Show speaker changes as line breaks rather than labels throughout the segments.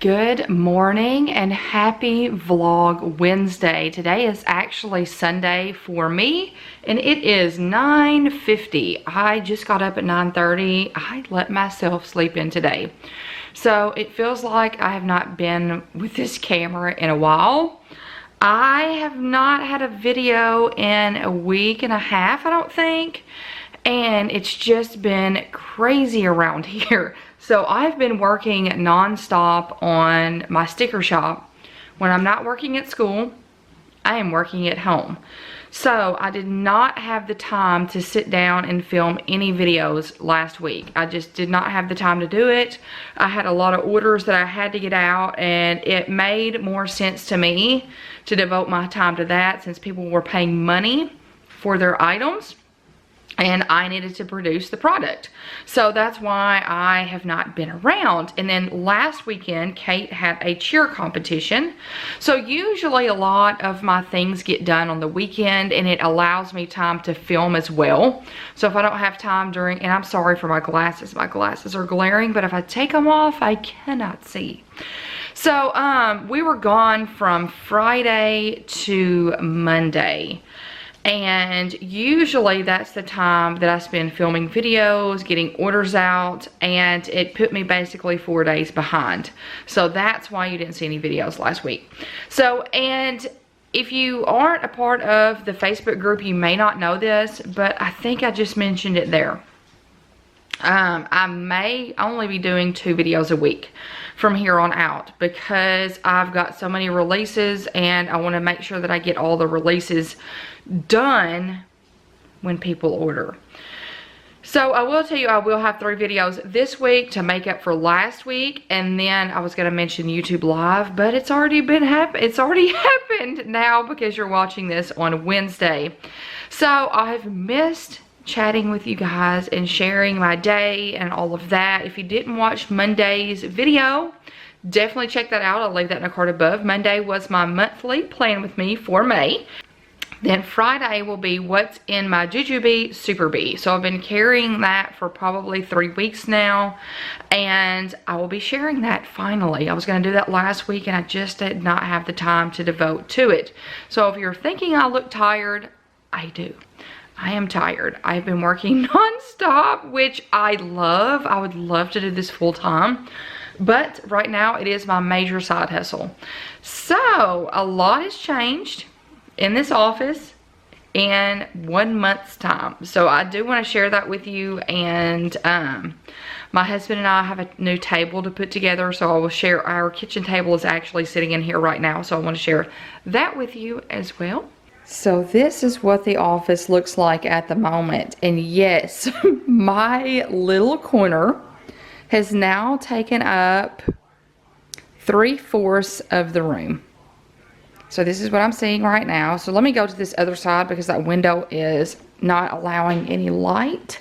Good morning and happy Vlog Wednesday. Today is actually Sunday for me and it is 9:50. I just got up at 9:30. I let myself sleep in today. So it feels like I have not been with this camera in a while. I have not had a video in a week and a half, I don't think. And it's just been crazy around here. So I've been working non-stop on my sticker shop. When I'm not working at school, I am working at home. So I did not have the time to sit down and film any videos last week. I just did not have the time to do it. I had a lot of orders that I had to get out, and it made more sense to me to devote my time to that since people were paying money for their items. And I needed to produce the product. So that's why I have not been around. And then last weekend, Kate had a cheer competition. So usually a lot of my things get done on the weekend and it allows me time to film as well. So if I don't have time during, and I'm sorry for my glasses are glaring, but if I take them off, I cannot see. So we were gone from Friday to Monday. And usually that's the time that I spend filming videos, getting orders out, and it put me basically 4 days behind. So that's why you didn't see any videos last week. So, and if you aren't a part of the Facebook group, you may not know this, but I think I just mentioned it there. I may only be doing 2 videos a week from here on out because I've got so many releases and I want to make sure that I get all the releases done when people order. So I will tell you, I will have 3 videos this week to make up for last week, and then I was going to mention YouTube Live, but it's already happened now because you're watching this on Wednesday. So I've missed chatting with you guys and sharing my day and all of that. If you didn't watch Monday's video, definitely check that out. I'll leave that in a card above. Monday was my monthly plan with me for May. Then Friday will be what's in my Jujube Super Bee. So I've been carrying that for probably 3 weeks now, and I will be sharing that finally. I was going to do that last week and I just did not have the time to devote to it. So if you're thinking I look tired, I do. I am tired. I've been working non-stop, which I love. I would love to do this full time, but right now it is my major side hustle. So a lot has changed in this office in 1 month's time. So I do want to share that with you, and my husband and I have a new table to put together, so I will share. Our kitchen table is actually sitting in here right now, so I want to share that with you as well. So this is what the office looks like at the moment. And yes, my little corner has now taken up 3/4 of the room. So this is what I'm seeing right now. So let me go to this other side because that window is not allowing any light.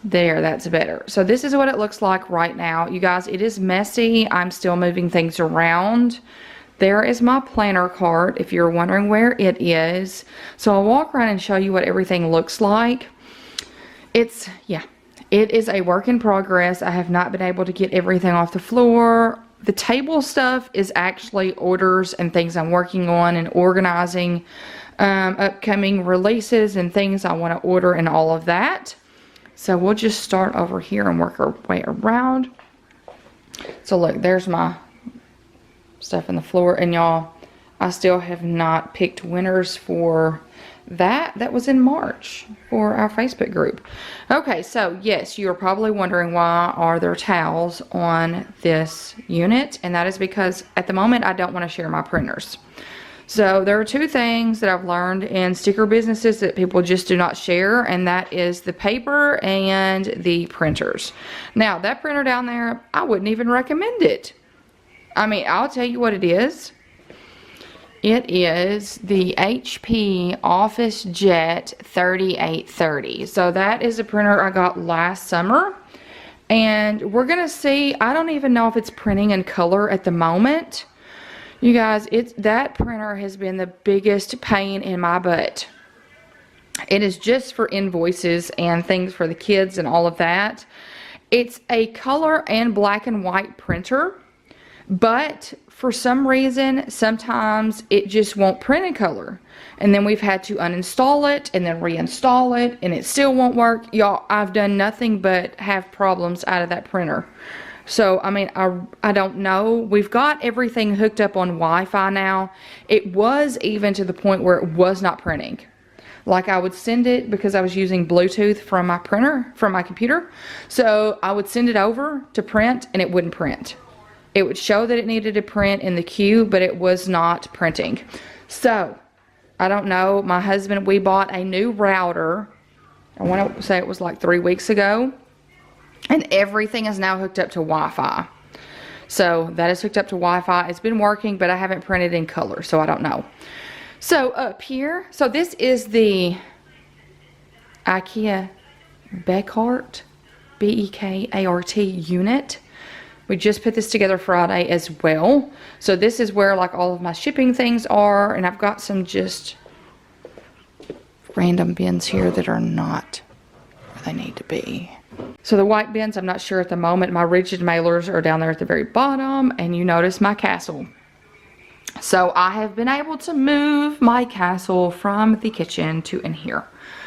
There, that's better. So this is what it looks like right now. You guys, it is messy. I'm still moving things around. There is my planner cart, if you're wondering where it is. So I'll walk around and show you what everything looks like. It is a work in progress. I have not been able to get everything off the floor. The table stuff is actually orders and things I'm working on and organizing, upcoming releases and things I want to order and all of that. So we'll just start over here and work our way around. So look, there's my stuff on the floor, and y'all, I still have not picked winners for that was in March for our Facebook group. Okay, so yes, you're probably wondering why are there towels on this unit, and that is because at the moment I don't want to share my printers. So there are 2 things that I've learned in sticker businesses that people just do not share, and that is the paper and the printers. Now that printer down there, I wouldn't even recommend it. I mean, I'll tell you what it is. It is the HP Office Jet 3830. So that is a printer I got last summer. And we're going to see, I don't even know if it's printing in color at the moment. You guys, that printer has been the biggest pain in my butt. It is just for invoices and things for the kids and all of that. It's a color and black and white printer, but for some reason, sometimes it just won't print in color. And then we've had to uninstall it and then reinstall it, and it still won't work. Y'all, I've done nothing but have problems out of that printer. So, I mean, I don't know. We've got everything hooked up on Wi-Fi now. It was even to the point where it was not printing. Like, I would send it because I was using Bluetooth from my printer, from my computer. So I would send it over to print and it wouldn't print. It would show that it needed to print in the queue, but it was not printing. So, I don't know. My husband, we bought a new router. I want to say it was like 3 weeks ago. And everything is now hooked up to Wi-Fi. So, that is hooked up to Wi-Fi. It's been working, but I haven't printed in color, so I don't know. So, up here, so this is the IKEA Beckart, B-E-K-A-R-T unit. We just put this together Friday as well. So this is where like all of my shipping things are. And I've got some just random bins here that are not where they need to be. So the white bins, I'm not sure at the moment. My rigid mailers are down there at the very bottom. And you notice my castle. So I have been able to move my castle from the kitchen to in here.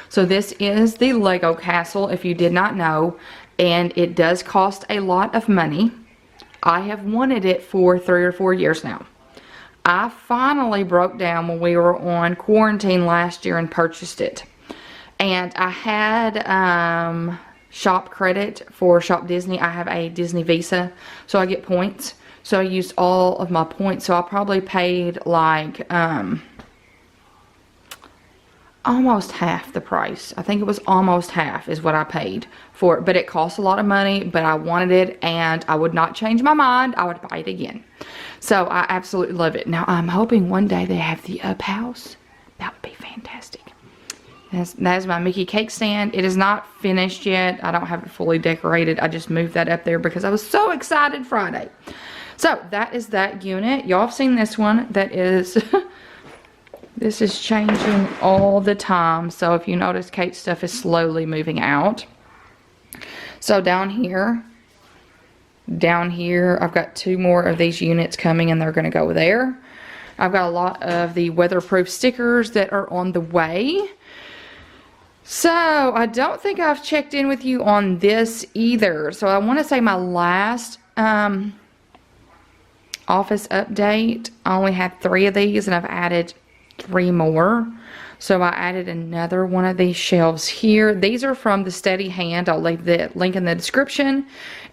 So this is the Lego castle, if you did not know. And it does cost a lot of money. I have wanted it for 3 or 4 years now. I finally broke down when we were on quarantine last year and purchased it. And I had shop credit for Shop Disney. I have a Disney Visa, so I get points. So I used all of my points. So I probably paid like almost half the price. I think it was almost half is what I paid for it. But it cost a lot of money, but I wanted it and I would not change my mind. I would buy it again. So I absolutely love it. Now I'm hoping one day they have the up house. That would be fantastic. That is my Mickey cake stand. It is not finished yet. I don't have it fully decorated. I just moved that up there because I was so excited Friday. So that is that unit. Y'all have seen this one. That is... This is changing all the time. So if you notice, Kate's stuff is slowly moving out. So down here, I've got 2 more of these units coming and they're going to go there. I've got a lot of the weatherproof stickers that are on the way. So I don't think I've checked in with you on this either. So I want to say my last office update, I only had 3 of these and I've added 3 more. So I added another one of these shelves here. These are from the Steady Hand. I'll leave the link in the description.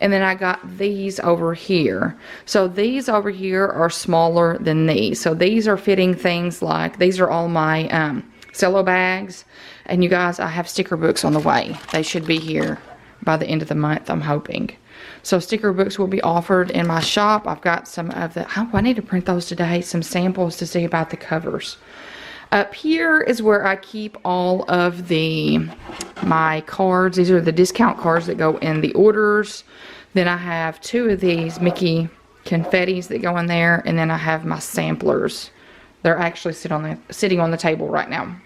And then I got these over here. So these over here are smaller than these. So these are fitting things like, these are all my cello bags. And you guys, I have sticker books on the way. They should be here by the end of the month, I'm hoping. So sticker books will be offered in my shop. I've got some of the, I need to print those today, some samples to see about the covers. Up here is where I keep all of my cards. These are the discount cards that go in the orders. Then I have 2 of these Mickey confettis that go in there. And then I have my samplers. They're actually sitting on the table right now.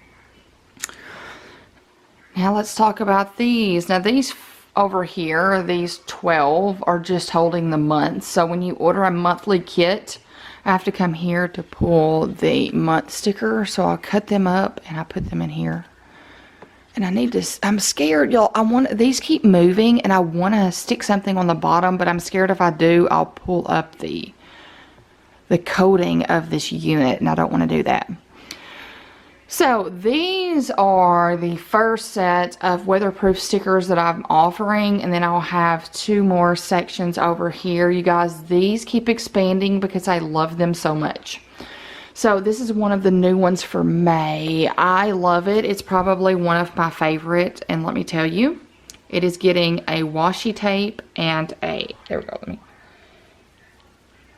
Now let's talk about these. Now these over here, these 12 are just holding the months. So when you order a monthly kit, I have to come here to pull the month sticker. So I'll cut them up and I put them in here. And I need to, I'm scared, y'all. These keep moving and I want to stick something on the bottom, but I'm scared if I do, I'll pull up the coating of this unit and I don't want to do that. So these are the first set of weatherproof stickers that I'm offering, and then I'll have 2 more sections over here. You guys, these keep expanding because I love them so much. So this is one of the new ones for May. I love it. It's probably one of my favorite, and let me tell you, it is getting a washi tape and a, there we go,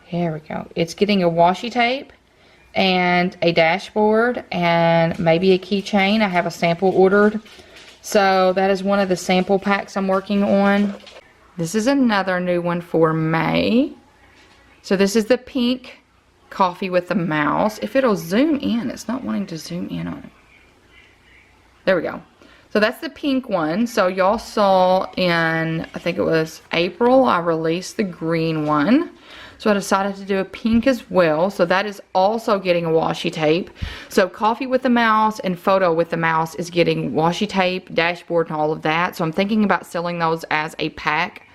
there we go. It's getting a washi tape and a dashboard and maybe a keychain. I have a sample ordered. So that is one of the sample packs I'm working on. This is another new one for May. So this is the pink coffee with the mouse. If it'll zoom in, it's not wanting to zoom in on it. There we go. So that's the pink one. So y'all saw in, I think it was April, I released the green one. So I decided to do a pink as well. So that is also getting a washi tape. So Coffee with the Mouse and Photo with the Mouse is getting washi tape, dashboard, and all of that. So I'm thinking about selling those as a pack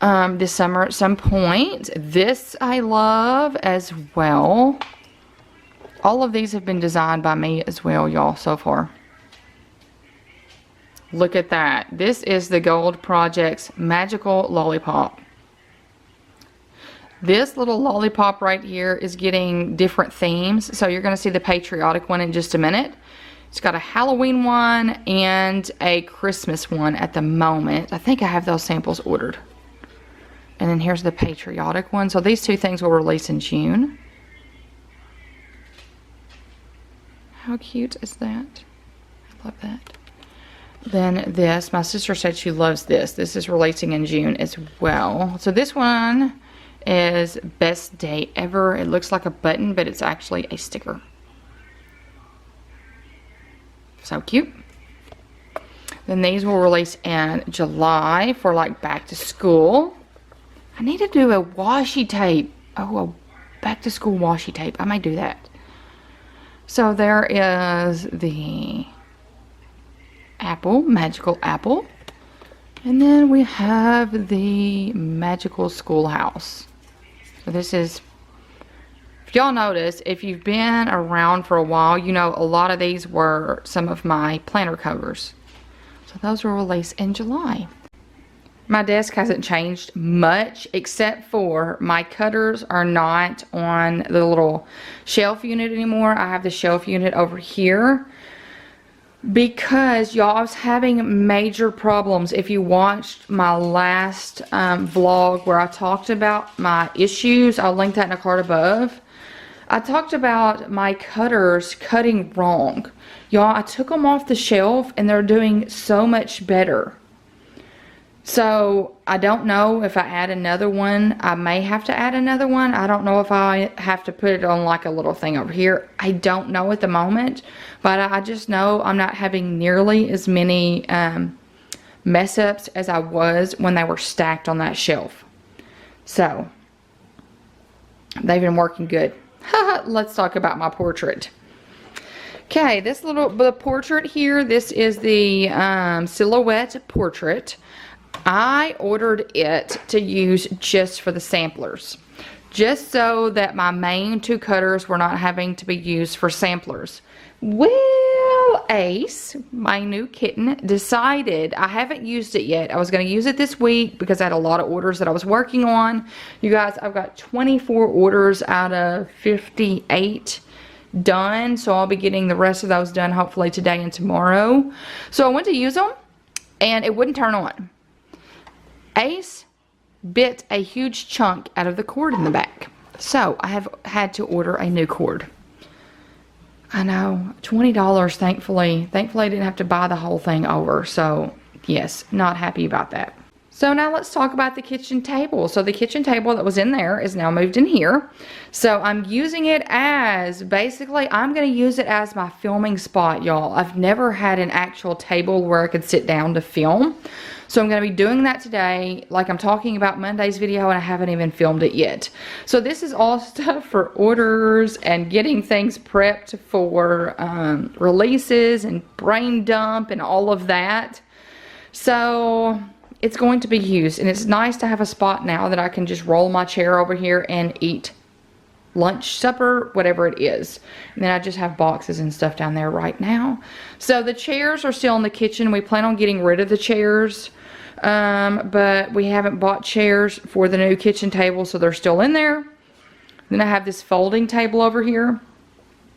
this summer at some point. This I love as well. All of these have been designed by me as well, y'all, so far. Look at that. This is the Gold Project's Magical Lollipop. This little lollipop right here is getting different themes. So you're going to see the patriotic one in just a minute. It's got a Halloween one and a Christmas one at the moment. I think I have those samples ordered. And then here's the patriotic one. So these two things will release in June. How cute is that? I love that. Then this, my sister said she loves this. This is releasing in June as well. So this one is Best Day Ever. It looks like a button, but it's actually a sticker. So cute. Then these will release in July for like back to school. I need to do a washi tape. Oh, a back to school washi tape. I might do that. So there is the apple, magical apple. And then we have the magical schoolhouse. So this is, if y'all notice, if you've been around for a while, you know a lot of these were some of my planner covers. So those will release in July. My desk hasn't changed much, except for my cutters are not on the little shelf unit anymore. I have the shelf unit over here. Because y'all, I was having major problems. If you watched my last vlog where I talked about my issues, I'll link that in a card above. I talked about my cutters cutting wrong. Y'all, I took them off the shelf and they're doing so much better. So I don't know if I add another one. I may have to add another one. I don't know if I have to put it on like a little thing over here. I don't know at the moment, but I just know I'm not having nearly as many mess ups as I was when they were stacked on that shelf. So they've been working good. Let's talk about my portrait. Okay, this the portrait here, this is the silhouette portrait. I ordered it to use just for the samplers, just so that my main two cutters were not having to be used for samplers. Well, Ace, my new kitten, decided, I haven't used it yet. I was going to use it this week because I had a lot of orders that I was working on. You guys, I've got 24 orders out of 58 done, so I'll be getting the rest of those done hopefully today and tomorrow. So I went to use them and it wouldn't turn on. Ace bit a huge chunk out of the cord in the back. So I have had to order a new cord. I know, $20, thankfully. Thankfully I didn't have to buy the whole thing over. So yes, not happy about that. So now let's talk about the kitchen table. So the kitchen table that was in there is now moved in here. So I'm using it as, basically, I'm going to use it as my filming spot, y'all. I've never had an actual table where I could sit down to film. So I'm going to be doing that today, like I'm talking about Monday's video, and I haven't even filmed it yet. So this is all stuff for orders and getting things prepped for releases and brain dump and all of that. So it's going to be used, and it's nice to have a spot now that I can just roll my chair over here and eat lunch, supper, whatever it is. And then I just have boxes and stuff down there right now. So the chairs are still in the kitchen. We plan on getting rid of the chairs, but we haven't bought chairs for the new kitchen table, so they're still in there. Then I have this folding table over here.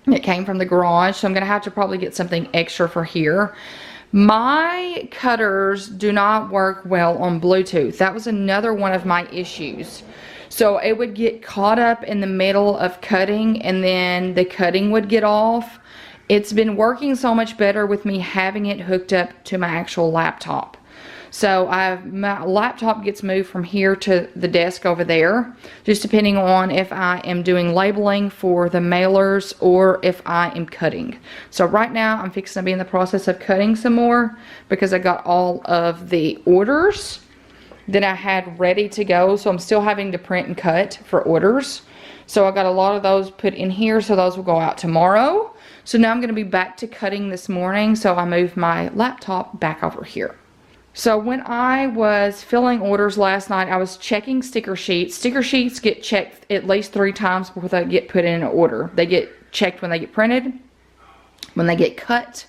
It came from the garage, so I'm going to have to probably get something extra for here. My cutters do not work well on Bluetooth. That was another one of my issues. So it would get caught up in the middle of cutting, and then the cutting would get off. It's been working so much better with me having it hooked up to my actual laptop. So my laptop gets moved from here to the desk over there, just depending on if I am doing labeling for the mailers or if I am cutting. So right now I'm fixing to be in the process of cutting some more because I got all of the orders that I had ready to go. So I'm still having to print and cut for orders. So I got a lot of those put in here, so those will go out tomorrow. So now I'm gonna be back to cutting this morning, so I moved my laptop back over here. So when I was filling orders last night, I was checking sticker sheets. Sticker sheets get checked at least 3 times before they get put in an order. They get checked when they get printed, when they get cut,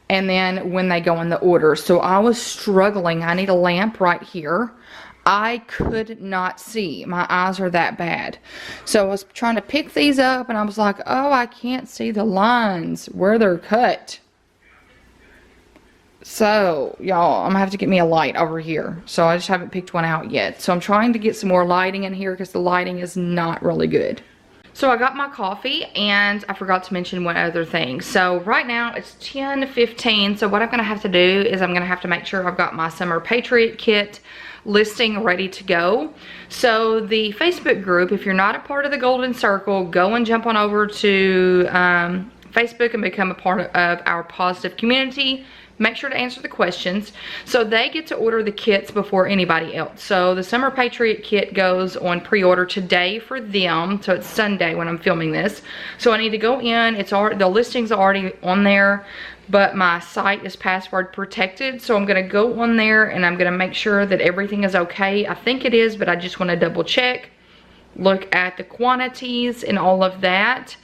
and then when they go in the order. So I was struggling. I need a lamp right here. I could not see. My eyes are that bad. So I was trying to pick these up and I was like, oh, I can't see the lines where they're cut. So, y'all, I'm gonna have to get me a light over here. So I just haven't picked one out yet. So I'm trying to get some more lighting in here because the lighting is not really good. So I got my coffee, and I forgot to mention one other thing. So right now it's 10:15. So what I'm gonna have to do is I'm gonna have to make sure I've got my summer Patriot Kit listing ready to go. So the Facebook group, if you're not a part of the Golden Circle, go and jump on over to Facebook and become a part of our positive community. Make sure to answer the questions. So they get to order the kits before anybody else. So the Summer Patriot Kit goes on pre-order today for them. So it's Sunday when I'm filming this. So I need to go in. It's already, the listing's already on there, but my site is password protected. So I'm gonna go on there and I'm gonna make sure that everything is okay. I think it is, but I just wanna double check, look at the quantities and all of that,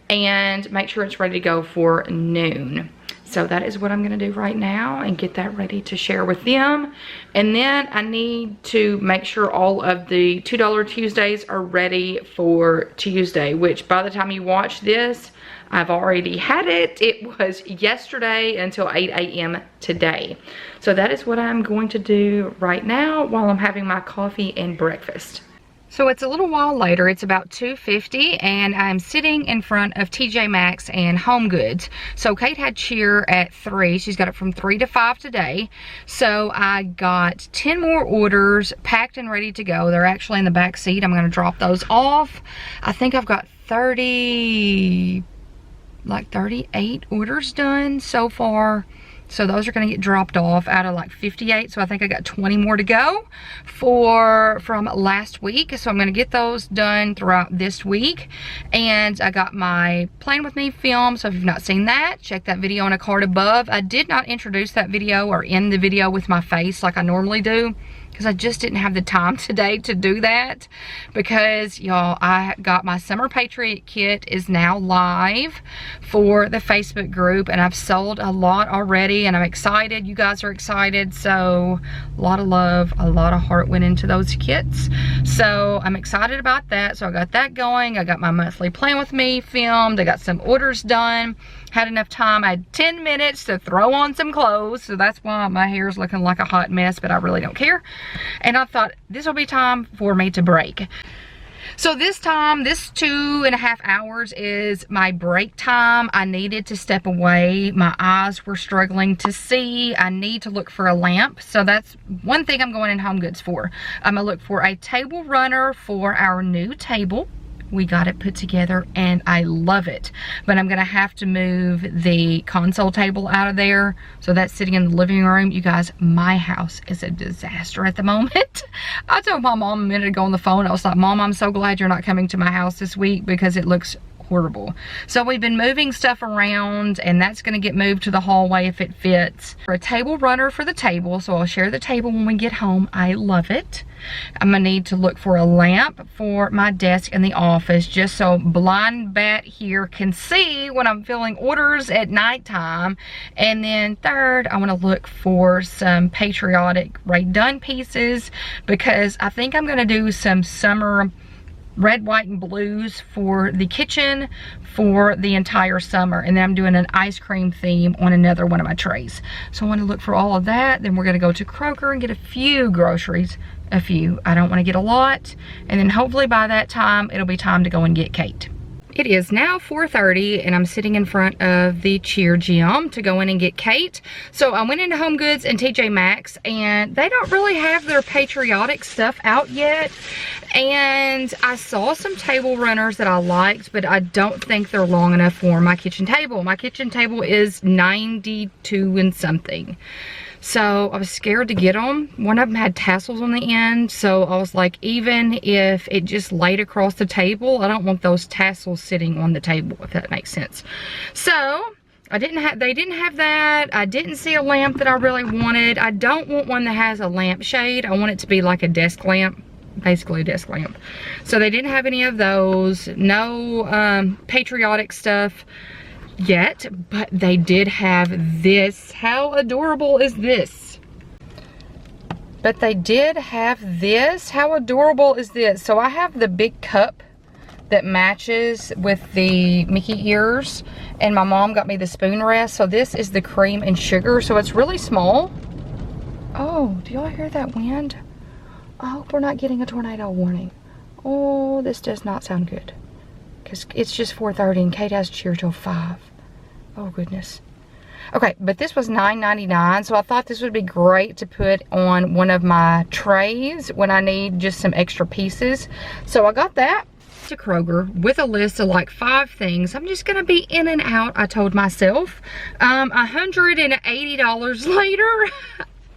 and make sure it's ready to go for noon. So that is what I'm gonna do right now and get that ready to share with them. And then I need to make sure all of the $2 Tuesdays are ready for Tuesday, which by the time you watch this, I've already had it. It was yesterday until 8 a.m. today. So that is what I'm going to do right now while I'm having my coffee and breakfast. So it's a little while later, it's about 2:50, and I'm sitting in front of TJ Maxx and Home Goods. So Kate had cheer at 3. She's got it from 3 to 5 today. So I got 10 more orders packed and ready to go. They're actually in the back seat. I'm gonna drop those off. I think I've got 38 orders done so far. So those are going to get dropped off out of like 58. So I think I got 20 more to go from last week. So I'm going to get those done throughout this week. And I got my Plan With Me film. So if you've not seen that, check that video on a card above. I did not introduce that video or end the video with my face like I normally do, because I just didn't have the time today to do that. Because y'all, I got my Summer Patriot Kit is now live for the Facebook group, and I've sold a lot already, and I'm excited. You guys are excited. So a lot of love, a lot of heart went into those kits. So I'm excited about that. So I got that going. I got my monthly Plan With Me filmed. I got some orders done. Had enough time. I had 10 minutes to throw on some clothes, so that's why my hair is looking like a hot mess, but I really don't care. And I thought this will be time for me to break. So this time, this 2.5 hours is my break time. I needed to step away. My eyes were struggling to see. I need to look for a lamp. So that's one thing I'm going in Home Goods for. I'm gonna look for a table runner for our new table. We got it put together and I love it, but I'm gonna have to move the console table out of there. So that's sitting in the living room. You guys, my house is a disaster at the moment. I told my mom a minute ago on the phone, I was like, Mom, I'm so glad you're not coming to my house this week because it looks horrible. So we've been moving stuff around, and that's going to get moved to the hallway if it fits. For a table runner for the table, so I'll share the table when we get home. I love it. I'm gonna need to look for a lamp for my desk in the office, just so blind bat here can see when I'm filling orders at nighttime. And then third, I want to look for some patriotic Ray Dunn pieces, because I think I'm gonna do some summer red, white, and blues for the kitchen for the entire summer. And then I'm doing an ice cream theme on another one of my trays. So I want to look for all of that. Then we're going to go to Kroger and get a few groceries. A few. I don't want to get a lot. And then hopefully by that time, it'll be time to go and get Kate. It is now 4:30 and I'm sitting in front of the cheer gym to go in and get Kate. So I went into Home Goods and TJ Maxx and they don't really have their patriotic stuff out yet. And I saw some table runners that I liked, but I don't think they're long enough for my kitchen table. My kitchen table is 92 and something. So I was scared to get them. One of them had tassels on the end, so I was like, even if it just laid across the table, I don't want those tassels sitting on the table, if that makes sense. So they didn't have that. I didn't see a lamp that I really wanted. I don't want one that has a lampshade. I want it to be like a desk lamp, basically a desk lamp. So they didn't have any of those. No patriotic stuff yet, but they did have this. How adorable is this? But they did have this. How adorable is this? So I have the big cup that matches with the Mickey ears, and my mom got me the spoon rest. So this is the cream and sugar, so it's really small. Oh, do y'all hear that wind? I hope we're not getting a tornado warning. Oh, this does not sound good. Because it's just 4:30 and Kate has cheer till 5. Oh, goodness. Okay, but this was $9.99, so I thought this would be great to put on one of my trays when I need just some extra pieces. So I got that to Kroger with a list of like 5 things. I'm just going to be in and out, I told myself. $180 later,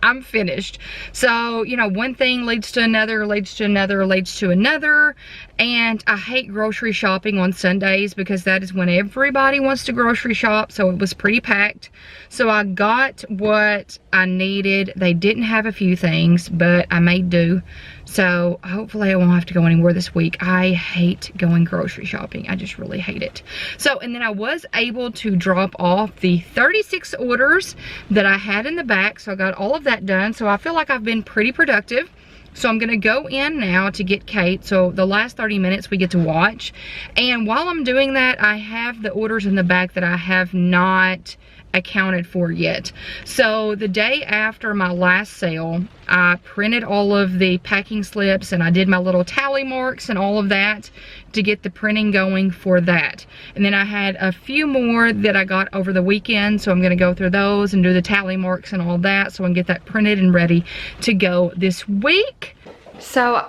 I'm finished. So, you know, one thing leads to another, leads to another, leads to another. And I hate grocery shopping on Sundays because that is when everybody wants to grocery shop. So it was pretty packed. So I got what I needed. They didn't have a few things, but I made do. So hopefully I won't have to go anywhere this week. I hate going grocery shopping. I just really hate it. So, and then I was able to drop off the 36 orders that I had in the back. So I got all of that done. So I feel like I've been pretty productive. So I'm gonna go in now to get Kate. So the last 30 minutes we get to watch. And while I'm doing that, I have the orders in the back that I have not accounted for yet. So the day after my last sale, I printed all of the packing slips and I did my little tally marks and all of that to get the printing going for that. And then I had a few more that I got over the weekend, so I'm going to go through those and do the tally marks and all that so I can get that printed and ready to go this week. So,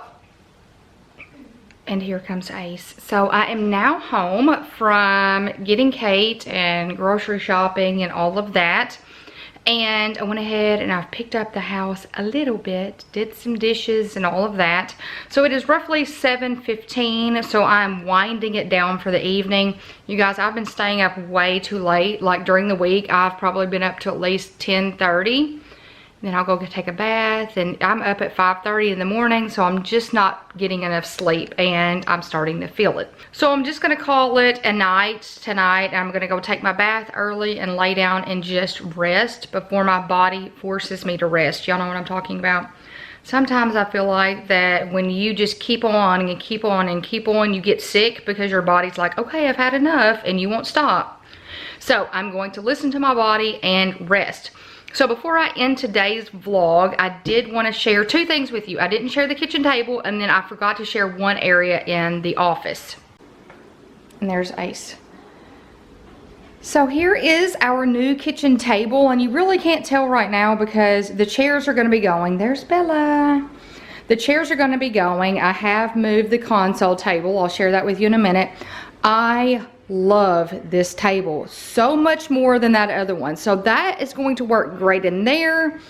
and here comes Ace. So I am now home from getting Kate and grocery shopping and all of that. And I went ahead and I've picked up the house a little bit, did some dishes and all of that. So it is roughly 7:15, so I'm winding it down for the evening. You guys, I've been staying up way too late. Like during the week, I've probably been up to at least 10:30. Then I'll go take a bath, and I'm up at 5:30 in the morning, so I'm just not getting enough sleep, and I'm starting to feel it. So I'm just gonna call it a night tonight. I'm gonna go take my bath early and lay down and just rest before my body forces me to rest. Y'all know what I'm talking about? Sometimes I feel like that when you just keep on and keep on and keep on, you get sick because your body's like, okay, I've had enough, and you won't stop. So I'm going to listen to my body and rest. So before I end today's vlog, I did want to share 2 things with you. I didn't share the kitchen table, and then I forgot to share one area in the office. And there's Ace. So here is our new kitchen table, and you really can't tell right now because the chairs are going to be going. There's Bella. The chairs are going to be going. I have moved the console table. I'll share that with you in a minute. I love this table so much more than that other one. So that is going to work great in there.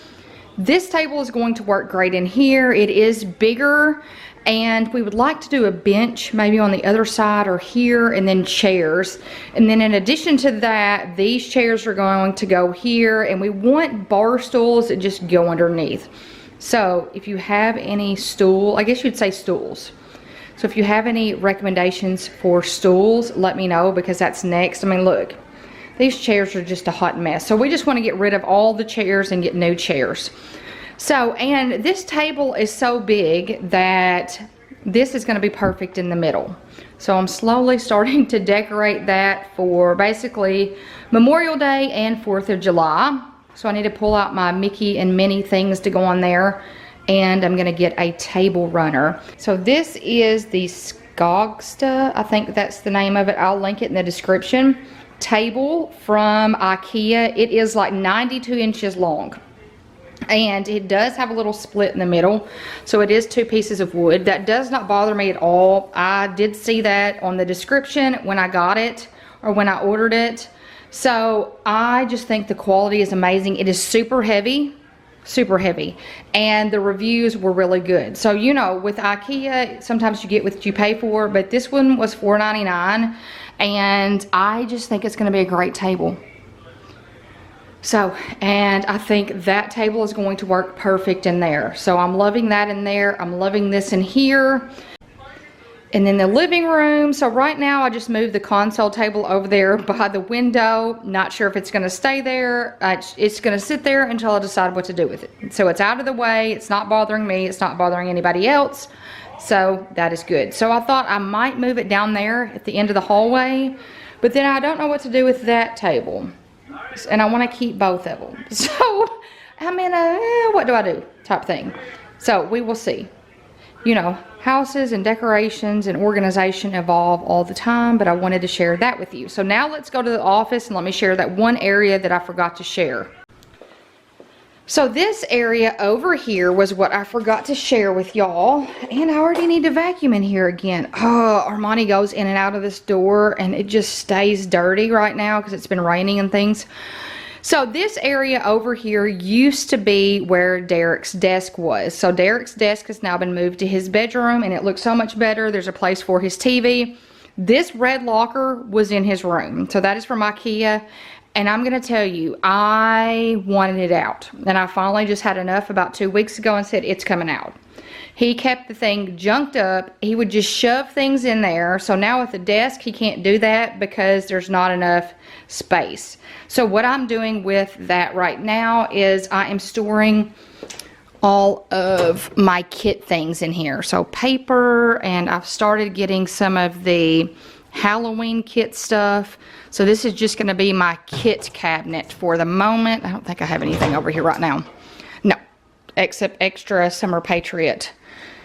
This table is going to work great in here. It is bigger, and we would like to do a bench maybe on the other side or here, and then chairs. And then in addition to that, these chairs are going to go here, and we want bar stools that just go underneath. So if you have any stool, I guess you'd say stools. So if you have any recommendations for stools, let me know, because that's next. I mean, look, these chairs are just a hot mess. So we just want to get rid of all the chairs and get new chairs. So, and this table is so big that this is going to be perfect in the middle. So I'm slowly starting to decorate that for basically Memorial Day and 4th of July. So I need to pull out my Mickey and Minnie things to go on there. And I'm gonna get a table runner. So this is the Gogsta, I think that's the name of it. I'll link it in the description. Table from IKEA. It is like 92 inches long. And it does have a little split in the middle. So it is 2 pieces of wood. That does not bother me at all. I did see that on the description when I got it or when I ordered it. So I just think the quality is amazing. It is super heavy. Super heavy, and the reviews were really good. So you know, with IKEA sometimes you get what you pay for, but this one was $4.99, and I just think it's going to be a great table. So, and I think that table is going to work perfect in there. So I'm loving that in there. I'm loving this in here. And then the living room, so right now I just moved the console table over there by the window. Not sure if it's going to stay there. It's going to sit there until I decide what to do with it. So it's out of the way. It's not bothering me. It's not bothering anybody else. So that is good. So I thought I might move it down there at the end of the hallway. But then I don't know what to do with that table. And I want to keep both of them. So I'm in a, what do I do type thing. So we will see. You know, houses and decorations and organization evolve all the time, but I wanted to share that with you. So now let's go to the office and let me share that one area that I forgot to share. So this area over here was what I forgot to share with y'all, and I already need to vacuum in here again. Oh, Armani goes in and out of this door and it just stays dirty right now because it's been raining and things. So this area over here used to be where Derek's desk was. So Derek's desk has now been moved to his bedroom, and it looks so much better. There's a place for his TV. This red locker was in his room. So that is from IKEA. And I'm going to tell you, I wanted it out. And I finally just had enough about 2 weeks ago and said, it's coming out. He kept the thing junked up. He would just shove things in there. So now with the desk, he can't do that because there's not enough space. So what I'm doing with that right now is I am storing all of my kit things in here. So paper, and I've started getting some of the Halloween kit stuff. So this is just going to be my kit cabinet for the moment. I don't think I have anything over here right now. No, except extra summer Patriot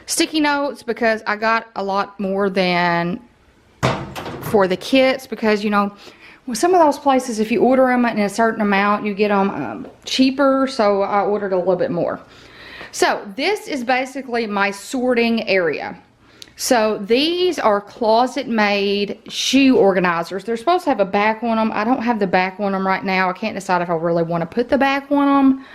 sticky notes, because I got a lot more than for the kits, because you know, with some of those places, if you order them in a certain amount, you get them cheaper. So I ordered a little bit more. So this is basically my sorting area. So these are closet made shoe organizers. They're supposed to have a back on them. I don't have the back on them right now. I can't decide if I really want to put the back on them.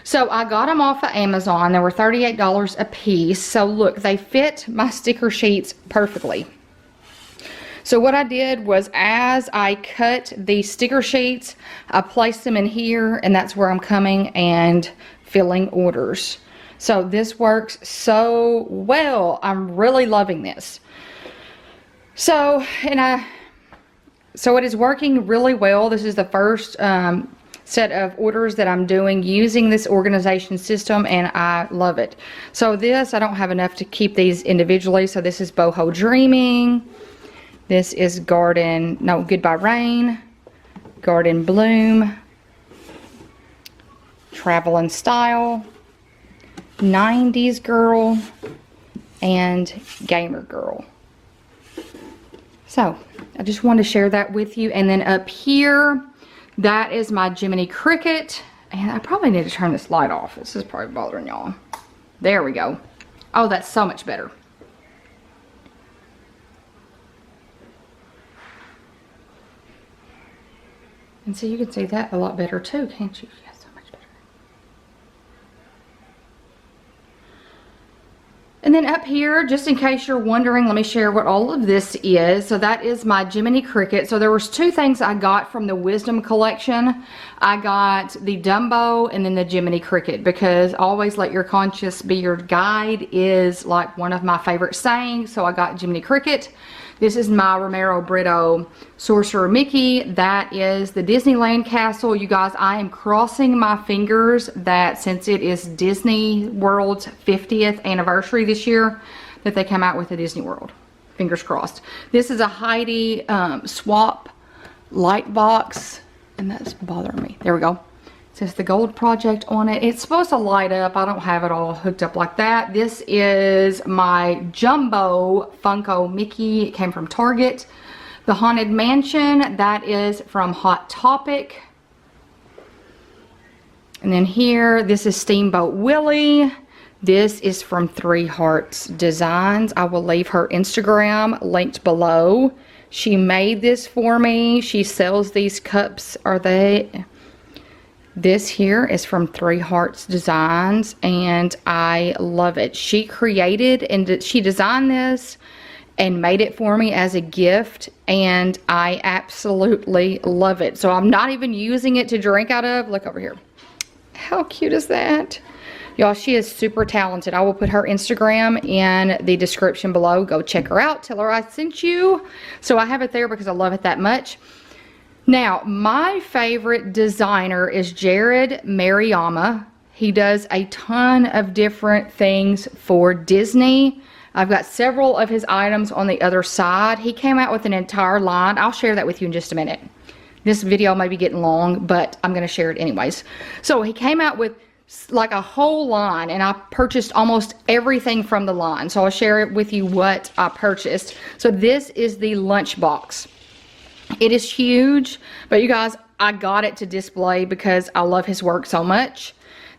So I got them off of Amazon. They were $38 a piece. So look, they fit my sticker sheets perfectly. So what I did was, as I cut the sticker sheets, I placed them in here, and that's where I'm coming and filling orders. So this works so well. I'm really loving this. So it is working really well. This is the first set of orders that I'm doing using this organization system, and I love it. So this, I don't have enough to keep these individually. So this is Boho Dreaming. This is Goodbye Rain, Garden Bloom, Travel and Style, 90s Girl, and Gamer Girl. So I just wanted to share that with you. And then up here, that is my Jiminy Cricket. And I probably need to turn this light off. This is probably bothering y'all. There we go. Oh, that's so much better. And so you can see that a lot better too, can't you? Yeah, so much better. And then up here, just in case you're wondering, let me share what all of this is. So that is my Jiminy Cricket. So there was 2 things I got from the Wisdom collection. I got the Dumbo and then the Jiminy Cricket, because always let your conscience be your guide is like one of my favorite sayings. So I got Jiminy Cricket. This is my Romero Brito Sorcerer Mickey. That is the Disneyland Castle. You guys, I am crossing my fingers that since it is Disney World's 50th anniversary this year, that they come out with a Disney World. Fingers crossed. This is a Heidi swap light box, and that's bothering me. There we go. says the gold project on it. It's supposed to light up. I don't have it all hooked up like that. This is my Jumbo Funko Mickey. It came from Target. The Haunted Mansion, that is from Hot Topic. And then here, this is Steamboat Willie. This is from 3 Hearts Designs. I will leave her Instagram linked below. She made this for me. She sells these cups. This here is from 3 Hearts Designs, and I love it. She created and she designed this and made it for me as a gift, and I absolutely love it. So I'm not even using it to drink out of. Look over here. How cute is that? Y'all, she is super talented. I will put her Instagram in the description below. Go check her out. Tell her I sent you. So I have it there because I love it that much. Now, my favorite designer is Jared Mariyama. He does a ton of different things for Disney. I've got several of his items on the other side. He came out with an entire line. I'll share that with you in just a minute. This video may be getting long, but I'm going to share it anyways. So he came out with like a whole line, and I purchased almost everything from the line. So I'll share it with you what I purchased. So this is the lunchbox. It is huge, but you guys, I got it to display because I love his work so much.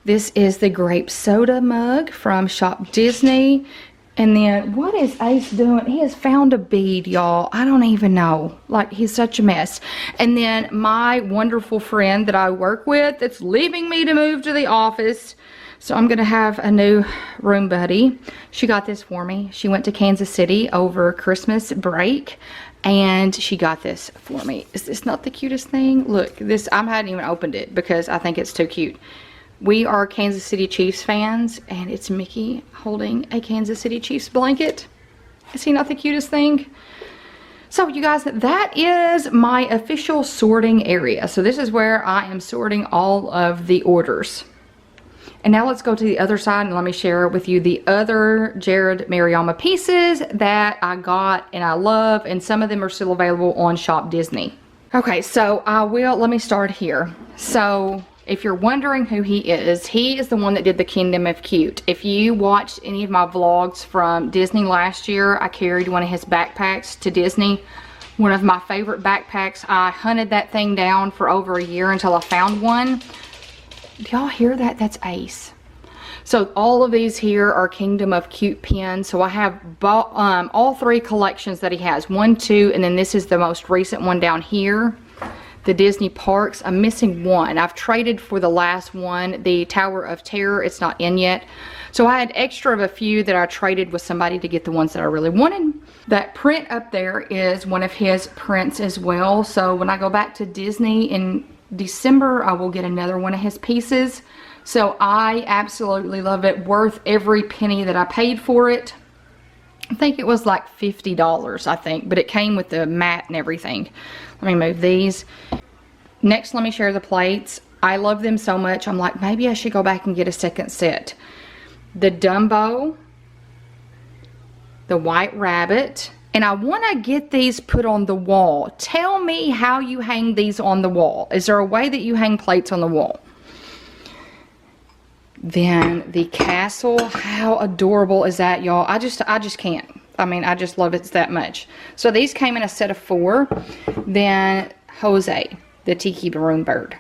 This is the grape soda mug from Shop Disney. And then, what is Ace doing? He has found a bead, y'all. I don't even know. Like, he's such a mess. And then, my wonderful friend that I work with that's leaving me to move to the office. So, I'm going to have a new room buddy. She got this for me. She went to Kansas City over Christmas break, and she got this for me. Is this not the cutest thing? Look, this, I hadn't even opened it because I think it's too cute. We are Kansas City Chiefs fans, and it's Mickey holding a Kansas City Chiefs blanket. Is he not the cutest thing? So, you guys, that is my official sorting area. So, this is where I am sorting all of the orders. And now let's go to the other side, and let me share with you the other Jared Mariyama pieces that I got and I love, and some of them are still available on Shop Disney. Okay, so let me start here. So, if you're wondering who he is the one that did the Kingdom of Cute. If you watched any of my vlogs from Disney last year, I carried one of his backpacks to Disney. One of my favorite backpacks. I hunted that thing down for over a year until I found one. Do y'all hear that? That's Ace. So all of these here are Kingdom of Cute pins. So I have bought all 3 collections that he has. 1, 2, and then this is the most recent one down here. The Disney Parks. I'm missing one. I've traded for the last one, the Tower of Terror. It's not in yet. So I had extra of a few that I traded with somebody to get the ones that I really wanted. That print up there is one of his prints as well. So when I go back to Disney in December, I will get another one of his pieces. So I absolutely love it. Worth every penny that I paid for it. I think it was like $50, I think, but it came with the mat and everything. Let me move these. Next, let me share the plates. I love them so much. I'm like, maybe I should go back and get a second set. The Dumbo, the White Rabbit, and I want to get these put on the wall. Tell me how you hang these on the wall. Is there a way that you hang plates on the wall? Then the castle, how adorable is that, y'all? I just can't. I mean, I just love it that much. So these came in a set of 4. Then Jose, the Tiki Maroon bird.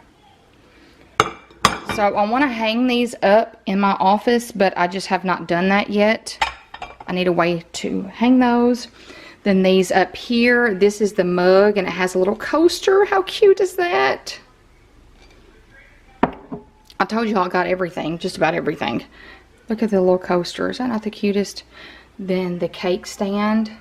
So I want to hang these up in my office, but I just have not done that yet. I need a way to hang those. Then these up here, this is the mug, and it has a little coaster. How cute is that? I told you I got everything, just about everything. Look at the little coaster. Is that not the cutest? Then the cake stand.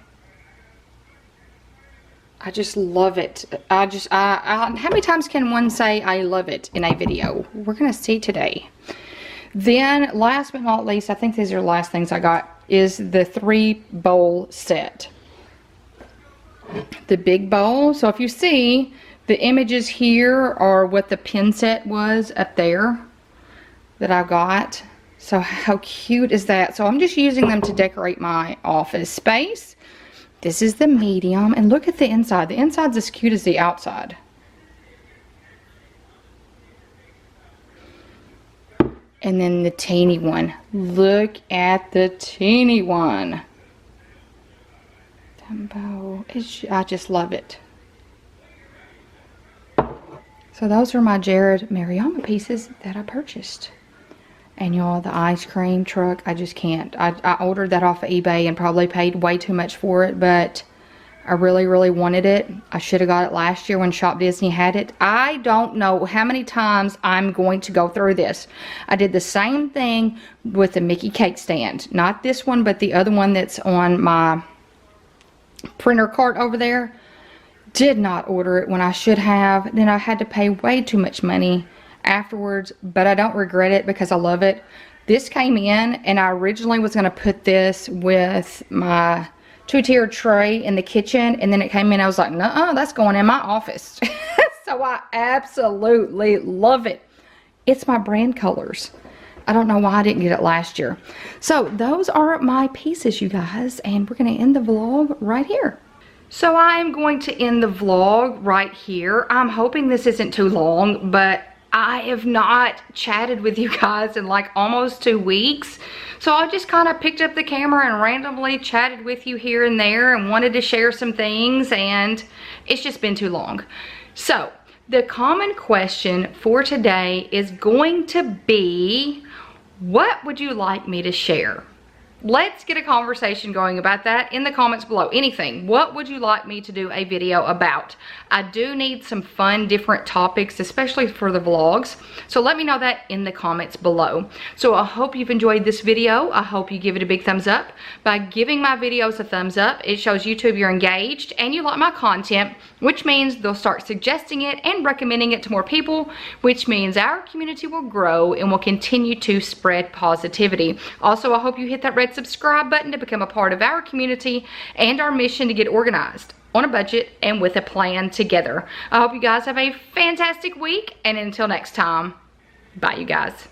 I just love it. How many times can one say I love it in a video? We're going to see today. Then, last but not least, I think these are the last things I got, is the 3 bowl set. The big bowl. So if you see, the images here are what the pin set was up there that I got. So how cute is that? So I'm just using them to decorate my office space. This is the medium, and look at the inside. The inside's as cute as the outside. And then the teeny one. Look at the teeny one. Dumbo. I just love it. So those are my Jared Mariama pieces that I purchased. And y'all, the ice cream truck, I just can't. I ordered that off of eBay and probably paid way too much for it, but I really, really wanted it. I should have got it last year when Shop Disney had it. I don't know how many times I'm going to go through this. I did the same thing with the Mickey cake stand. Not this one, but the other one that's on my printer cart over there. Did not order it when I should have. Then I had to pay way too much money afterwards, but I don't regret it because I love it. This came in, and I originally was going to put this with my 2-tier tray in the kitchen, and then it came in. I was like, nuh-uh, that's going in my office. So I absolutely love it. It's my brand colors. I don't know why I didn't get it last year. So those are my pieces, you guys, and we're going to end the vlog right here. So I am going to end the vlog right here. I'm hoping this isn't too long, but I have not chatted with you guys in like almost 2 weeks. So I just kind of picked up the camera and randomly chatted with you here and there and wanted to share some things, and it's just been too long. So the common question for today is going to be, what would you like me to share? Let's get a conversation going about that in the comments below. Anything. What would you like me to do a video about? I do need some fun, different topics, especially for the vlogs. So let me know that in the comments below. So I hope you've enjoyed this video. I hope you give it a big thumbs up. By giving my videos a thumbs up, it shows YouTube you're engaged and you like my content, which means they'll start suggesting it and recommending it to more people, which means our community will grow and will continue to spread positivity. Also, I hope you hit that red subscribe button to become a part of our community and our mission to get organized on a budget and with a plan together. I hope you guys have a fantastic week, and until next time, bye you guys.